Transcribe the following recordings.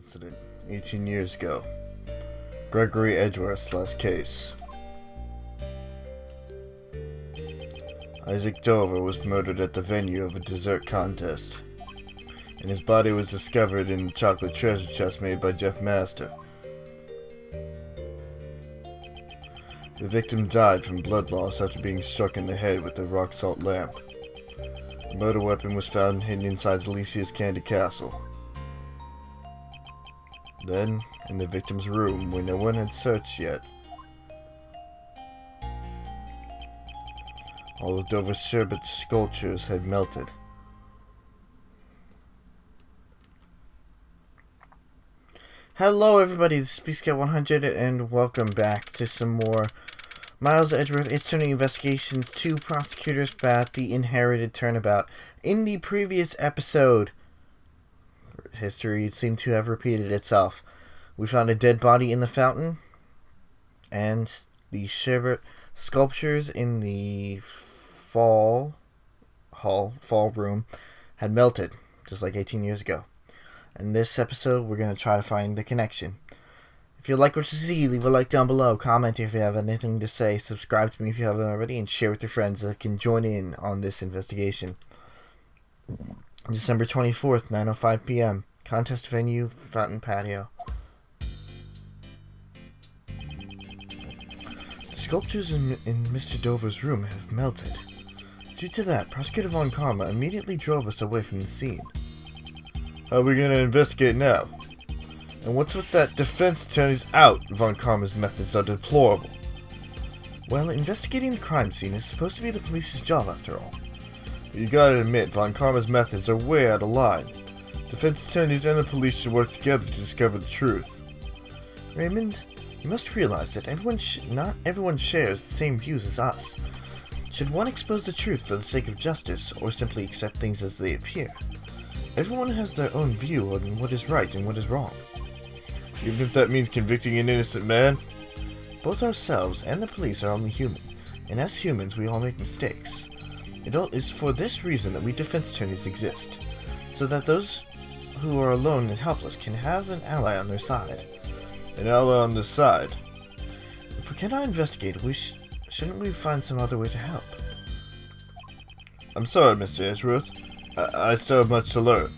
incident 18 years ago. Gregory Edgeworth's last case. Isaac Dover was murdered at the venue of a dessert contest, and his body was discovered in the chocolate treasure chest made by Jeff Master. The victim died from blood loss after being struck in the head with a rock salt lamp. The murder weapon was found hidden inside Alicia's Candy Castle. Then, in the victim's room, where no one had searched yet, all of Dover's sherbet sculptures had melted. Hello everybody, this is pt.8 and welcome back to some more Miles Edgeworth Attorney Investigations 2 Prosecutors Bat, the Inherited Turnabout. In the previous episode, history seemed to have repeated itself. We found a dead body in the fountain, and the sherbet sculptures in the fall room had melted, just like 18 years ago. In this episode, we're going to try to find the connection. If you like what you see, leave a like down below, comment if you have anything to say, subscribe to me if you haven't already, and share with your friends that can join in on this investigation. December 24th, 9:05 p.m. Contest venue, fountain patio. The sculptures in Mr. Dover's room have melted. Due to that, Prosecutor Von Karma immediately drove us away from the scene. How are we going to investigate now? And what's with that defense attorney's out? Von Karma's methods are deplorable. Well, investigating the crime scene is supposed to be the police's job after all. But you gotta admit, Von Karma's methods are way out of line. Defense attorneys and the police should work together to discover the truth. Raymond, you must realize that not everyone shares the same views as us. Should one expose the truth for the sake of justice, or simply accept things as they appear? Everyone has their own view on what is right and what is wrong. Even if that means convicting an innocent man? Both ourselves and the police are only human, and as humans we all make mistakes. It is for this reason that we defense attorneys exist, so that those who are alone and helpless can have an ally on their side. An ally on this side? If we cannot investigate, shouldn't we find some other way to help? I'm sorry, Mr. Edgeworth. I still have much to learn.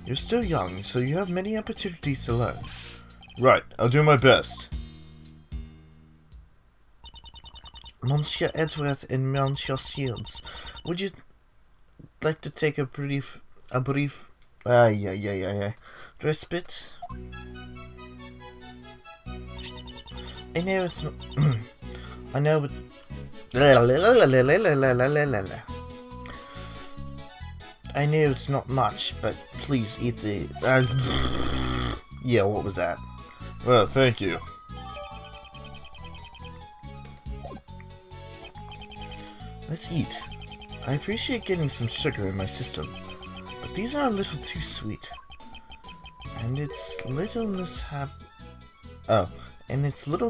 You're still young, so you have many opportunities to learn. Right, I'll do my best. Monsieur Edgeworth and Monsieur Shields, would you like to take a brief respite? I know it's not I know, but I know it's not much, but please eat the... yeah, what was that? Well, thank you. Let's eat. I appreciate getting some sugar in my system, but these are a little too sweet. And it's little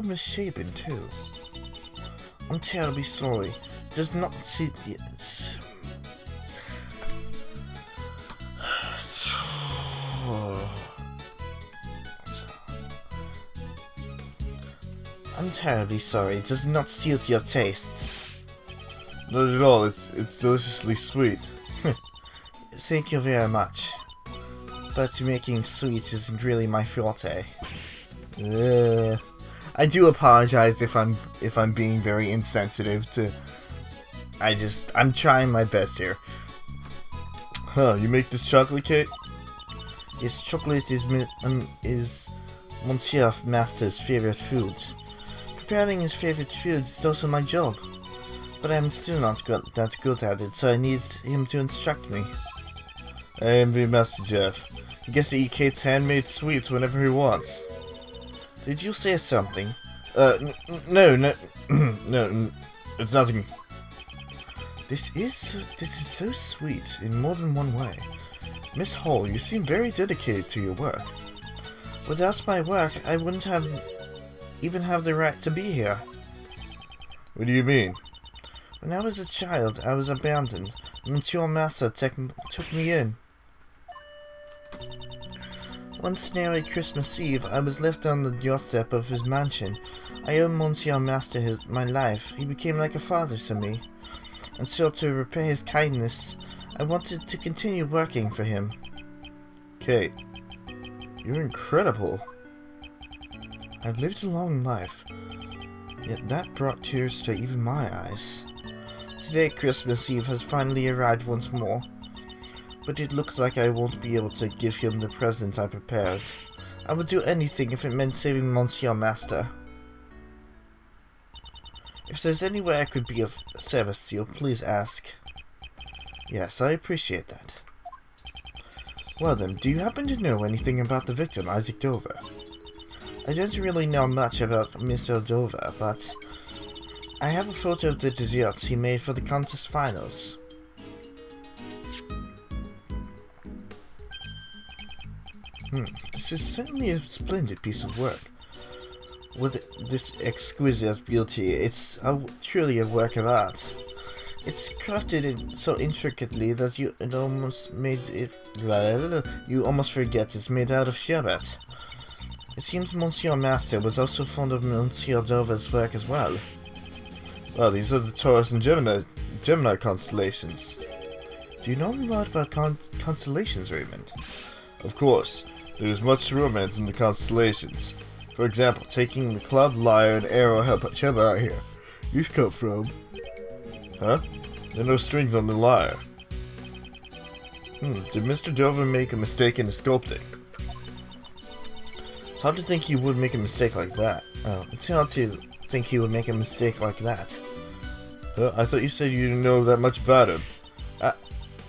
misshapen, too. I'm terribly sorry. Does not see... Yes. I'm terribly sorry, it does not suit your tastes. Not at all, it's deliciously sweet. Thank you very much. But making sweets isn't really my forte. I do apologize if I'm being very insensitive to... I'm trying my best here. Huh, you make this chocolate cake? Yes, chocolate is Monsieur Master's favorite food. Preparing his favorite food is also my job, but I'm still not that good at it, so I need him to instruct me. I envy Master Jeff. He gets to eat Kate's handmade sweets whenever he wants. Did you say something? No, no, it's nothing. This is so sweet in more than one way. Miss Hall, you seem very dedicated to your work. Without my work, I wouldn't even have the right to be here. What do you mean? When I was a child, I was abandoned. Monsieur Master took me in. One snowy Christmas Eve, I was left on the doorstep of his mansion. I owed Monsieur Master my life. He became like a father to me. And so to repay his kindness, I wanted to continue working for him. Kate, you're incredible. I've lived a long life, yet that brought tears to even my eyes. Today, Christmas Eve has finally arrived once more, but it looks like I won't be able to give him the present I prepared. I would do anything if it meant saving Monsieur Master. If there's any way I could be of service to you, please ask. Yes, I appreciate that. Well then, do you happen to know anything about the victim, Isaac Dover? I don't really know much about Mr. Dover, but I have a photo of the desserts he made for the contest finals. This is certainly a splendid piece of work. With this exquisite beauty, it's truly a work of art. It's crafted so intricately that you almost forget it's made out of sherbet. It seems Monsieur Master was also fond of Monsieur Dover's work as well. Well, these are the Taurus and Gemini constellations. Do you know a lot about constellations, Raymond? Of course. There is much romance in the constellations. For example, taking the club, lyre, and arrow help each other out here. You come from? Huh? There are no strings on the lyre. Did Mr. Dover make a mistake in his sculpting? It's hard to think he would make a mistake like that. It's hard to think he would make a mistake like that. I thought you said you didn't know that much about him.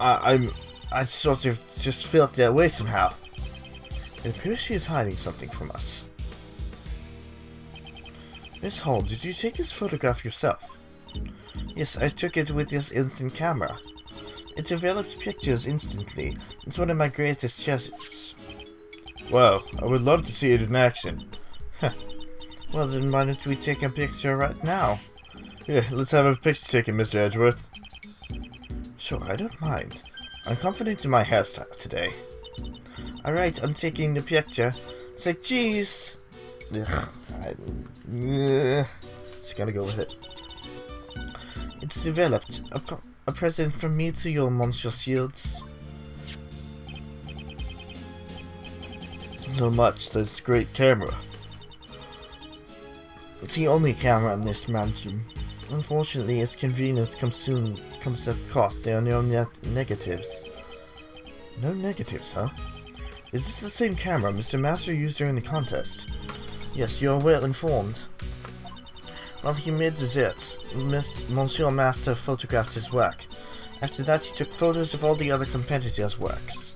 I sort of just felt that way somehow. It appears she is hiding something from us. Miss Hall, did you take this photograph yourself? Yes, I took it with this instant camera. It develops pictures instantly. It's one of my greatest treasures. Wow, I would love to see it in action. Well then, why don't we take a picture right now? Yeah, let's have a picture taken, Mr. Edgeworth. Sure, I don't mind. I'm confident in my hairstyle today. Alright, I'm taking the picture. Say cheese! Just gotta go with it. It's developed. A present from me to your Monsieur Shields. So much, this great camera. It's the only camera in this mansion. Unfortunately, its convenience comes at cost. There are no negatives. No negatives, huh? Is this the same camera Mr. Master used during the contest? Yes, you are well informed. While he made desserts, Monsieur Master photographed his work. After that, he took photos of all the other competitors' works.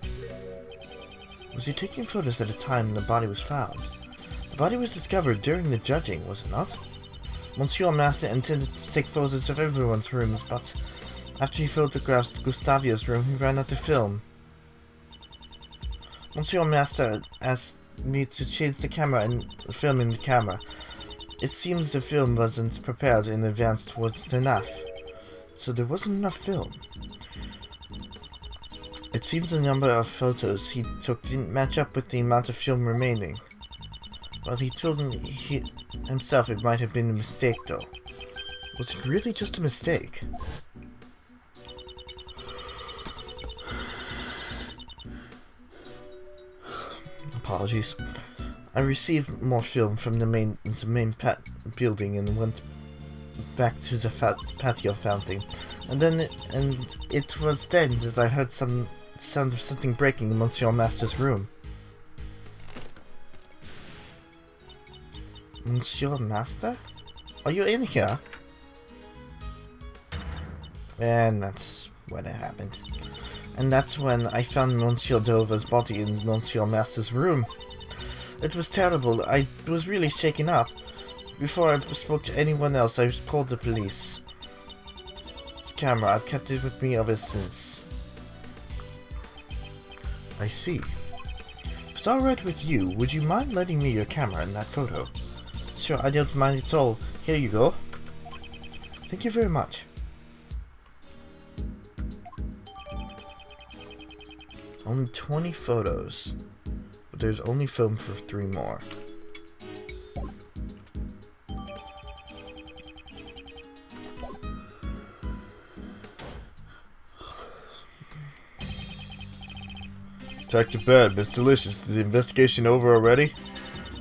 Was he taking photos at the time the body was found? The body was discovered during the judging, was it not? Monsieur Master intended to take photos of everyone's rooms, but after he photographed Gustavio's room, he ran out of film. Monsieur Master asked me to change the camera and film in the camera. It seems the film wasn't prepared in advance towards enough, so there wasn't enough film. It seems the number of photos he took didn't match up with the amount of film remaining. Well, he told me himself it might have been a mistake, though. Was it really just a mistake? Apologies. I received more film from the main building and went back to the patio fountain. And it was then that I heard some sound of something breaking in Monsieur Master's room. Monsieur Master? Are you in here? And that's when it happened. And that's when I found Monsieur Dover's body in Monsieur Master's room. It was terrible. I was really shaken up. Before I spoke to anyone else, I called the police. This camera, I've kept it with me ever since. I see. If it's alright with you, would you mind lending me your camera in that photo? Sure, I don't mind at all. Here you go. Thank you very much. Only 20 photos. but there's only film for 3 more. Detective Bad, Miss Delicious, is the investigation over already?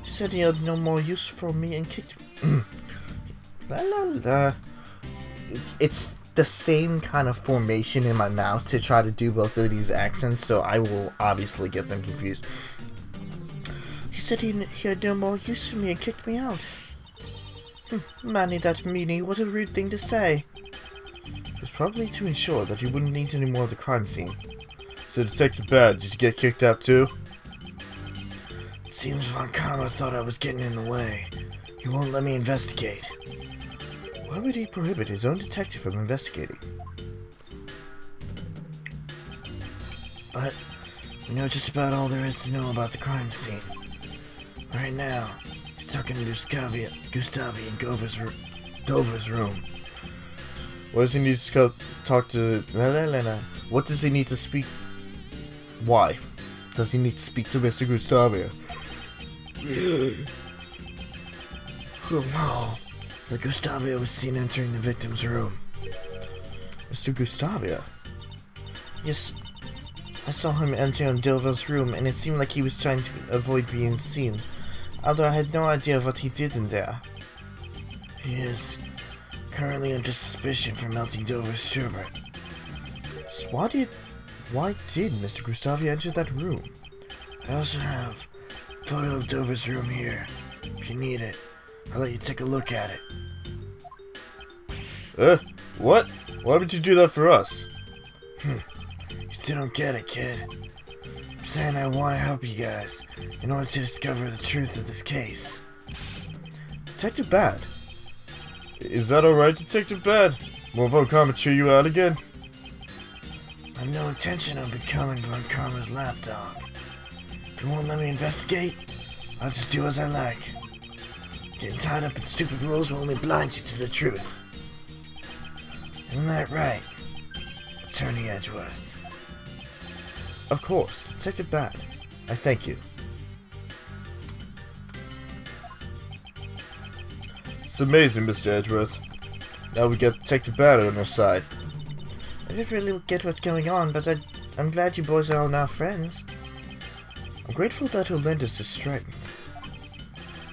He said he had no more use for me and kicked me. It's the same kind of formation in my mouth to try to do both of these accents, so I will obviously get them confused. He said he had no more use for me and kicked me out. Manny, that meanie, what a rude thing to say. It was probably to ensure that you wouldn't need any more of the crime scene. So, Detective Bad, did you get kicked out too? It seems Von Karma thought I was getting in the way. He won't let me investigate. Why would he prohibit his own detective from investigating? But we know just about all there is to know about the crime scene. Right now, he's talking to Gustavi in Dover's room. What does he need to talk to... What does he need to speak... Why does he need to speak to Mr. Gustavia? Oh, that Gustavia was seen entering the victim's room. Mr. Gustavia? Yes, I saw him enter Dover's room, and it seemed like he was trying to avoid being seen, although I had no idea what he did in there. He is currently under suspicion for melting Dover's sherbet. So why did Mr. Gustavia enter that room? I also have a photo of Dover's room here. If you need it, I'll let you take a look at it. What? Why would you do that for us? You still don't get it, kid. I'm saying I want to help you guys in order to discover the truth of this case. Detective Bad. Is that alright, Detective Bad? Will Von Karma chew you out again? I have no intention of becoming Von Karma's lapdog. If you won't let me investigate, I'll just do as I like. Getting tied up in stupid rules will only blind you to the truth. Isn't that right, Attorney Edgeworth? Of course, Detective Bad. I thank you. It's amazing, Mr. Edgeworth. Now we get Detective Bad on our side. I didn't really get what's going on, but I'm glad you boys are all now friends. I'm grateful that he'll lend us his strength.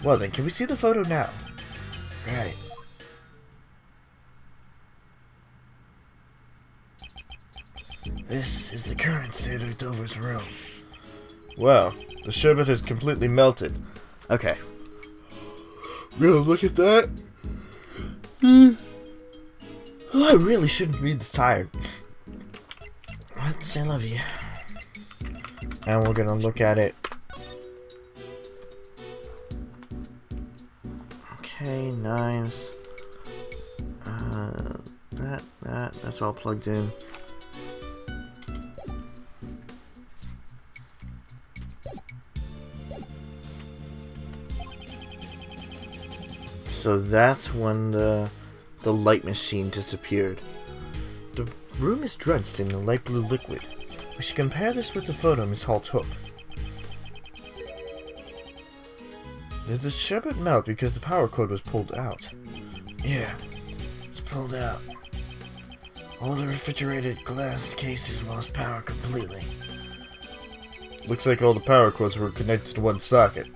Well then, can we see the photo now? Right. This is the current state of Dover's room. Wow, the sherbet has completely melted. Okay. Really, look at that? I really shouldn't be this tired. Say I love you. And we're gonna look at it. Okay, knives. That's all plugged in. So that's when the light machine disappeared. The room is drenched in a light blue liquid. We should compare this with the photo Miss Hall took. Did the sherbet melt because the power cord was pulled out? Yeah, it's pulled out. All the refrigerated glass cases lost power completely. Looks like all the power cords were connected to one socket.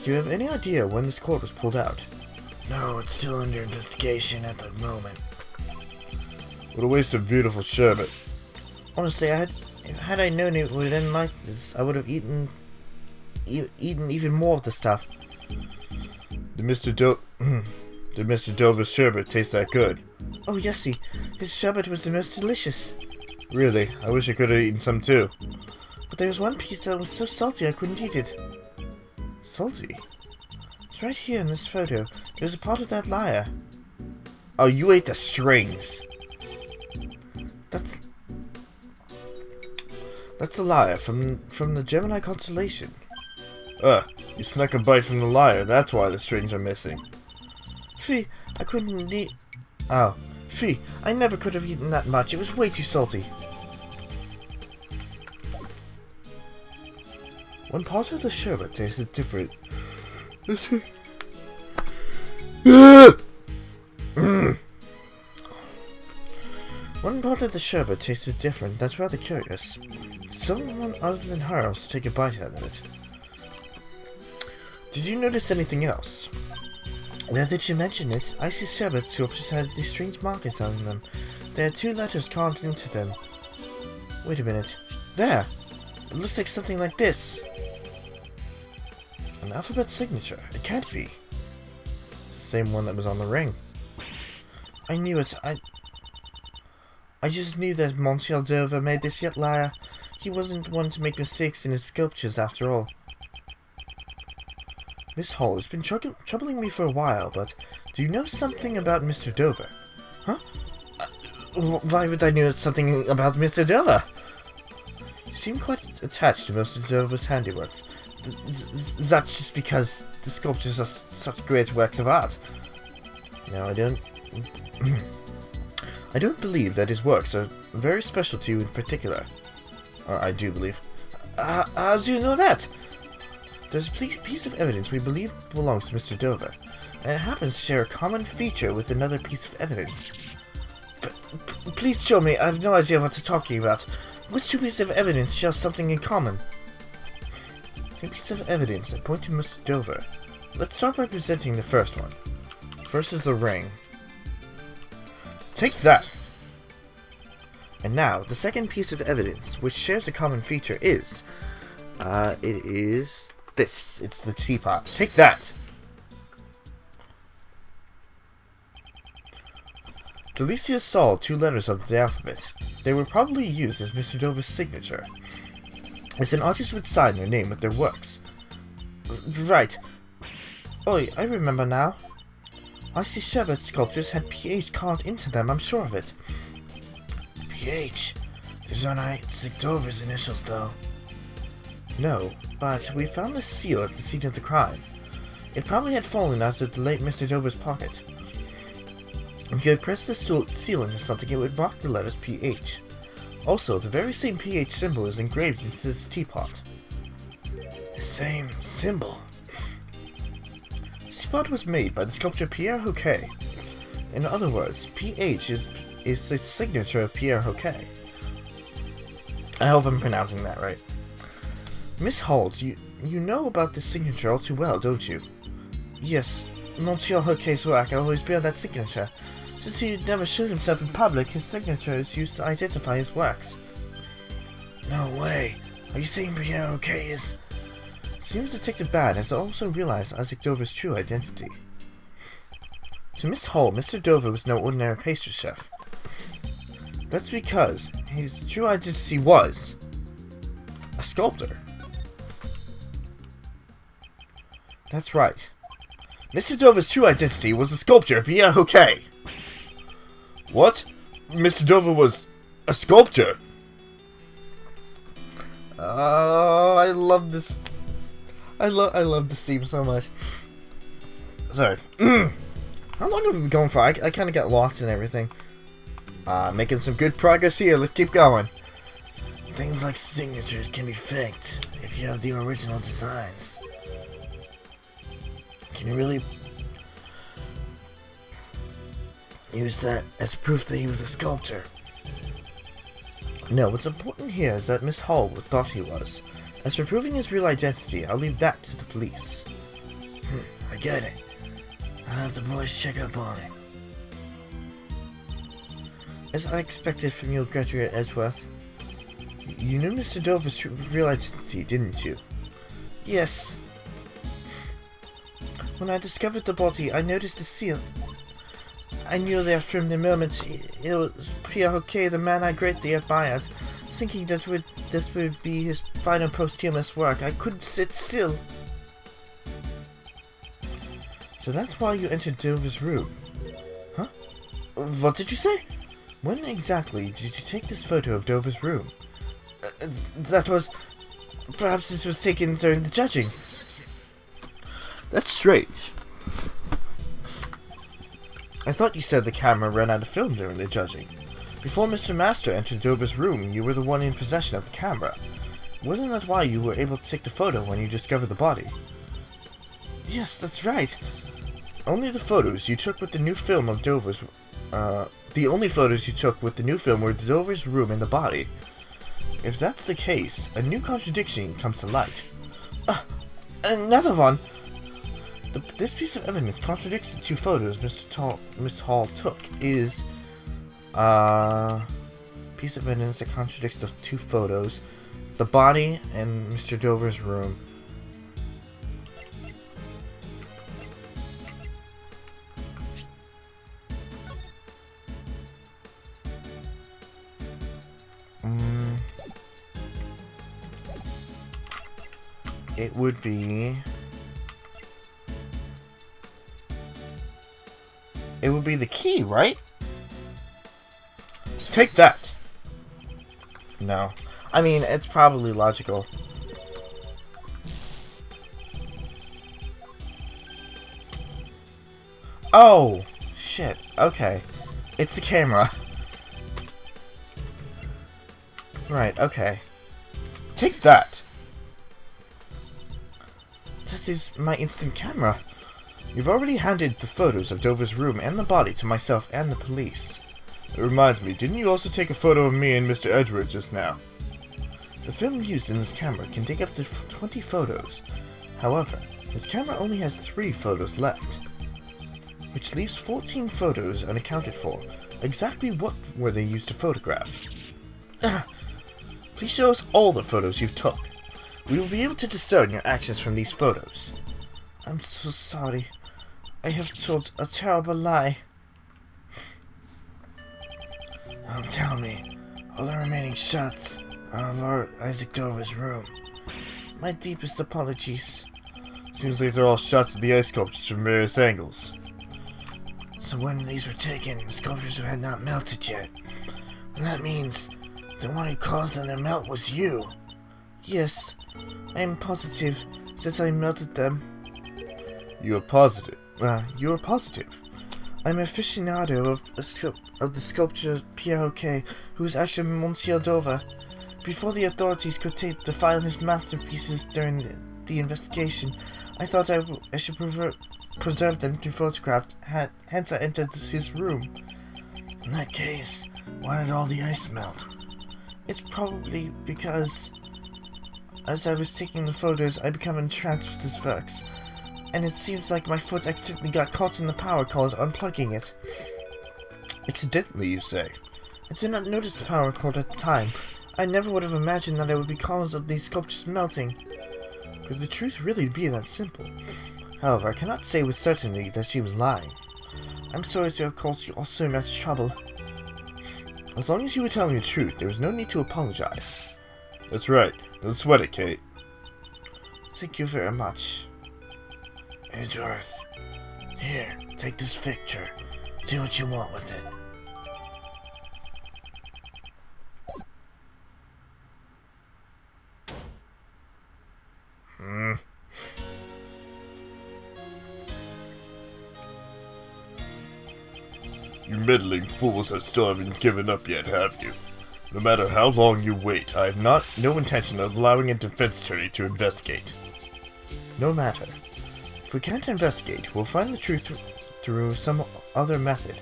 Do you have any idea when this cord was pulled out? No, it's still under investigation at the moment. What a waste of beautiful sherbet. Honestly, had I known it would end like this, I would have eaten even more of the stuff. Did Mr. Dover's sherbet taste that good? Oh, yesy. His sherbet was the most delicious. Really? I wish I could have eaten some too. But there was one piece that was so salty I couldn't eat it. Salty? It's right here in this photo. There's a part of that lyre. Oh, you ate the strings. That's the lyre from the Gemini constellation. You snuck a bite from the lyre. That's why the strings are missing. Fee, I couldn't eat. Oh, Fee, I never could have eaten that much. It was way too salty. One part of the sherbet tasted different. One part of the sherbet tasted different. That's rather curious. Did someone other than her also take a bite out of it? Did you notice anything else? Now that you mention it, icy sherbet sculptures had these strange markings on them. There are 2 letters carved into them. Wait a minute. There! It looks like something like this. An alphabet signature. It can't be. It's the same one that was on the ring. I knew it. I just knew that Monsieur Dover made this yet liar. He wasn't one to make mistakes in his sculptures after all. Miss Hall, it's been troubling me for a while, but do you know something about Mr. Dover? Huh? Why would I know something about Mr. Dover? You seem quite attached to Mr. Dover's handiworks. That's just because the sculptures are such great works of art. No, I don't... I don't believe that his works are very special to you in particular. Or I do believe. How do you know that? There's a piece of evidence we believe belongs to Mr. Dover, and it happens to share a common feature with another piece of evidence. Please show me. I have no idea what you're talking about. Which 2 pieces of evidence share something in common? 2 pieces of evidence that point to Mr. Dover. Let's start by presenting the first one. First is the ring. Take that! And now, the second piece of evidence, which shares a common feature, is... it is... this. It's the teapot. Take that! Delicia saw 2 letters of the alphabet. They were probably used as Mr. Dover's signature, as an artist would sign their name with their works. Right. Oi, I remember now. Icy sherbet sculptures had PH carved into them, I'm sure of it. PH? These aren't Isaac Dover's initials, though. No, but we found the seal at the scene of the crime. It probably had fallen out of the late Mr. Dover's pocket. If you had pressed the seal into something, it would mark the letters PH. Also, the very same PH symbol is engraved into this teapot. The same symbol? This teapot was made by the sculptor Pierre Hoquet. In other words, PH is the signature of Pierre Hoquet. I hope I'm pronouncing that right. Miss Hall, you know about this signature all too well, don't you? Yes, Monsieur Hoquet's work always bear that signature. Since he never showed himself in public, his signature is used to identify his works. No way. Are you saying Pierre Hoquet is... Seems Detective Bad has also realized Isaac Dover's true identity. To Miss Hall, Mr. Dover was no ordinary pastry chef. That's because his true identity was... a sculptor. That's right. Mr. Dover's true identity was the sculptor Pierre Hoquet. What? Mr. Dover was a sculptor? Oh, I love this. I love this theme so much. Sorry. How long have we been going for? I kind of got lost in everything. Making some good progress here. Let's keep going. Things like signatures can be faked if you have the original designs. Can you really use that as proof that he was a sculptor? No, what's important here is that Miss Hall thought he was. As for proving his real identity, I'll leave that to the police. I get it. I'll have the boys check up on it. As I expected from your graduate Edgeworth. You knew Mr. Dover's real identity, didn't you? Yes. When I discovered the body, I noticed the seal. I knew there from the moment it was Pierre Hoquet, the man I greatly admired. Thinking that this would be his final posthumous work, I couldn't sit still. So that's why you entered Dover's room. Huh? What did you say? When exactly did you take this photo of Dover's room? That was... Perhaps this was taken during the judging. That's strange. I thought you said the camera ran out of film during the judging. Before Mr. Master entered Dover's room, you were the one in possession of the camera. Wasn't that why you were able to take the photo when you discovered the body? Yes, that's right. Only the photos you took with the new film of Dover's... the only photos you took with the new film were Dover's room and the body. If that's the case, a new contradiction comes to light. Another one! This piece of evidence contradicts the two photos Miss Hall took. Is... piece of evidence that contradicts the two photos. The body and Mr. Dover's room. It would be... It would be the key, right? Take that! No. I mean, it's probably logical. Oh! Shit. Okay. It's the camera. Right, okay. Take that! This is my instant camera. You've already handed the photos of Dover's room and the body to myself and the police. It reminds me, didn't you also take a photo of me and Mr. Edgeworth just now? The film used in this camera can take up to 20 photos. However, this camera only has 3 photos left, which leaves 14 photos unaccounted for. Exactly what were they used to photograph? Please show us all the photos you've took. We will be able to discern your actions from these photos. I'm so sorry. I have told a terrible lie. Tell me, all the remaining shots of Isaac Dover's room. My deepest apologies. Seems like they're all shots of the ice sculptures from various angles. So when these were taken, the sculptures had not melted yet. That means the one who caused them to melt was you. Yes, I am positive, since I melted them. You are positive? You are positive. I'm an aficionado of the sculpture pt.8, who is actually Monsieur Dover. Before the authorities could defile his masterpieces during the investigation, I thought I should preserve them to photographs, hence I entered his room. In that case, why did all the ice melt? It's probably because, as I was taking the photos, I became entranced with his works, and it seems like my foot accidentally got caught in the power cord unplugging it. Accidentally, you say? I did not notice the power cord at the time. I never would have imagined that it would be cause of these sculptures melting. Could the truth really be that simple? However, I cannot say with certainty that she was lying. I'm sorry to have caused you all so much trouble. As long as you were telling the truth, there was no need to apologize. That's right. Don't sweat it, Kate. Thank you very much. Edgeworth, here, take this picture. Do what you want with it. You meddling fools have still haven't given up yet, have you? No matter how long you wait, I have no intention of allowing a defense attorney to investigate. No matter. If we can't investigate, we'll find the truth through some other method.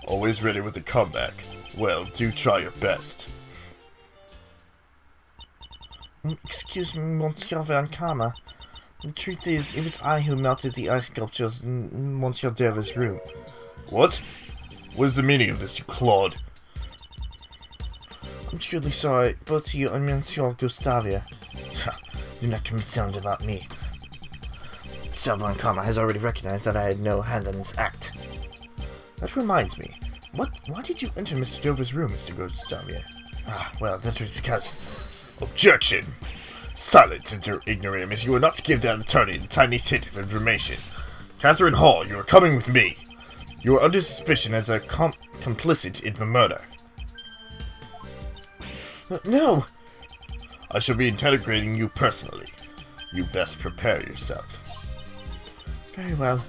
Always ready with a comeback. Well, do try your best. Excuse me, Monsieur Van Karma. The truth is, it was I who melted the ice sculptures in Monsieur Dover's room. What? What is the meaning of this, you clod? I'm truly sorry, both to you and Monsieur Gustavia. Do not be concerned about me. Sir Van Karma has already recognized that I had no hand in this act. That reminds me. Why did you enter Mr. Dover's room, Mr. Gustavia? Well, that was because... Objection! Silence, ignoramus. You are not to give that attorney the tiniest hint of information. Catherine Hall, you are coming with me. You are under suspicion as a complicit in the murder. No! I shall be interrogating you personally. You best prepare yourself. Very well.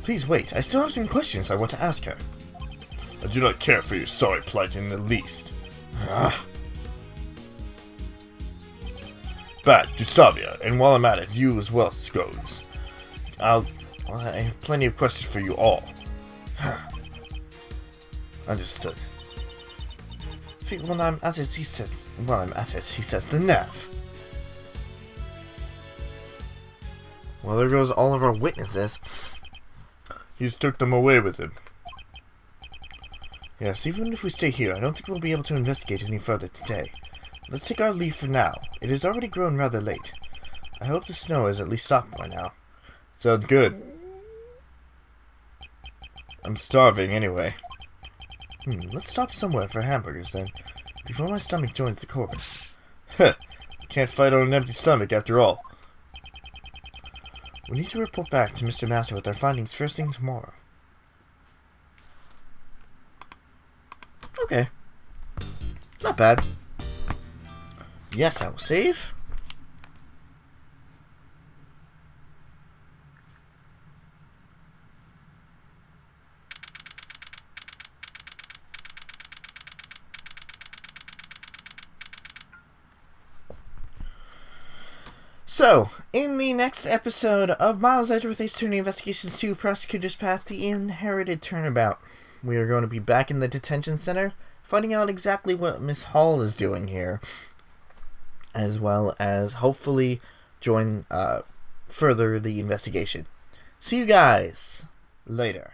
Please wait, I still have some questions I want to ask her. I do not care for your sorry plight in the least. Bad, Gustavia, and while I'm at it, you as well, Scones. I have plenty of questions for you all. Understood. When I'm at it, he says the nav. Well, there goes all of our witnesses. He's took them away with him. Yes, even if we stay here, I don't think we'll be able to investigate any further today. Let's take our leave for now. It has already grown rather late. I hope the snow has at least stopped by now. Sounds good. I'm starving anyway. Let's stop somewhere for hamburgers then, before my stomach joins the chorus. Heh, can't fight on an empty stomach after all. We need to report back to Mr. Master with our findings first thing tomorrow. Okay. Not bad. Yes, I will save. So, in the next episode of Miles Edgeworth Attorney Investigations 2 Prosecutor's Path, The Inherited Turnabout, we are going to be back in the detention center, finding out exactly what Miss Hall is doing here, as well as hopefully join further the investigation. See you guys later.